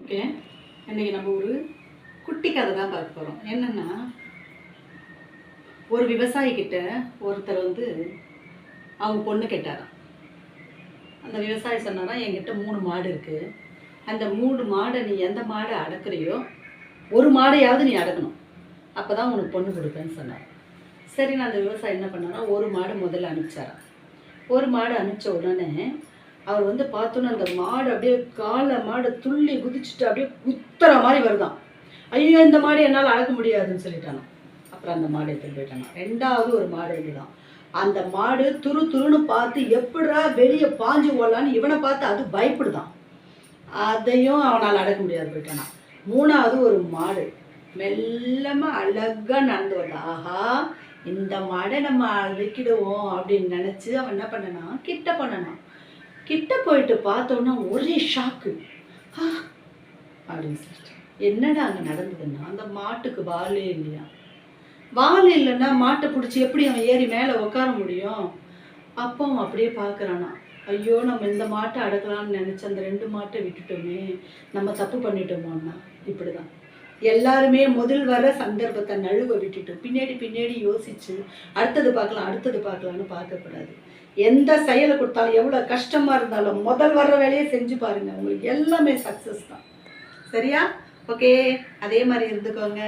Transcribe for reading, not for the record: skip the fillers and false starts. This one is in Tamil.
ஓகே, இன்றைக்கி நம்ம ஒரு குட்டி கதை தான் பார்க்க போகிறோம். என்னென்னா, ஒரு விவசாயிக்கிட்ட ஒருத்தர் அவங்க பொண்ணு கேட்டாராம். அந்த விவசாயி சொன்னாராம், என்கிட்ட 3 மாடு இருக்குது. அந்த 3 மாடை நீ எந்த மாடை அடக்குறியோ ஒரு மாடையாவது நீ அடக்கணும், அப்போ தான் உனக்கு பொண்ணு கொடுப்பேன்னு சொன்னார். சரின்னு அந்த விவசாயி என்ன பண்ணாரா, ஒரு மாடு முதல்ல அனுப்பிச்சாராம். ஒரு மாடு அனுப்பிச்ச உடனே அவர் பார்த்தோன்னே அந்த மாடு அப்படியே மாடு துள்ளி குதிச்சுட்டு அப்படியே குத்துற மாதிரி வருதான். ஐயோ, இந்த மாடு என்னால் அடக்க முடியாதுன்னு சொல்லிட்டானா. அப்புறம் அந்த மாடு எடுத்துட்டு போயிட்டானா. 2வது ஒரு மாடு இதுதான். அந்த மாடு துரு துருன்னு பார்த்து எப்படா வெளியே பாஞ்சு ஓடலான்னு இவனை பார்த்து அது பயப்படுதான். அதையும் அவனால் அடக்க முடியாது போயிட்டானா. 3வது ஒரு மாடு மெல்லமா அழகா நடந்து வந்தா. ஆஹா, இந்த மாடை நம்ம அடக்கிடுவோம் அப்படின்னு நினச்சி அவன் என்ன பண்ணனா, கிட்ட பண்ணனான். கிட்ட போயிட்டு பார்த்தோன்னா ஒரே ஷாக்கு. அப்படின்னு சொல்லிட்டு என்னடா அங்கே நடந்ததுன்னா, அந்த மாட்டுக்கு வாலே இல்லையா. வால் இல்லைன்னா மாட்டை பிடிச்சி எப்படி அவன் ஏறி மேலே உட்கார முடியும்? அப்போ அவன் அப்படியே பார்க்குறானா, ஐயோ நம்ம இந்த மாட்டை அடக்கலாம்னு நினச்சி அந்த 2 மாட்டை விட்டுட்டோமே, நம்ம தப்பு பண்ணிட்டோமோன்னா. இப்படி தான் எல்லாருமே முதல் வர சந்தர்ப்பத்தை நழுவ விட்டுட்டு பின்னாடி யோசிச்சு அடுத்தது பார்க்கலான்னு பார்க்கக்கூடாது. எந்த செயலை கொடுத்தாலும் எவ்வளோ கஷ்டமாக இருந்தாலும் முதல் வர்ற வேலையை செஞ்சு பாருங்கள், உங்களுக்கு எல்லாமே சக்ஸஸ் தான். சரியா? ஓகே, அதே மாதிரி இருந்துக்கோங்க.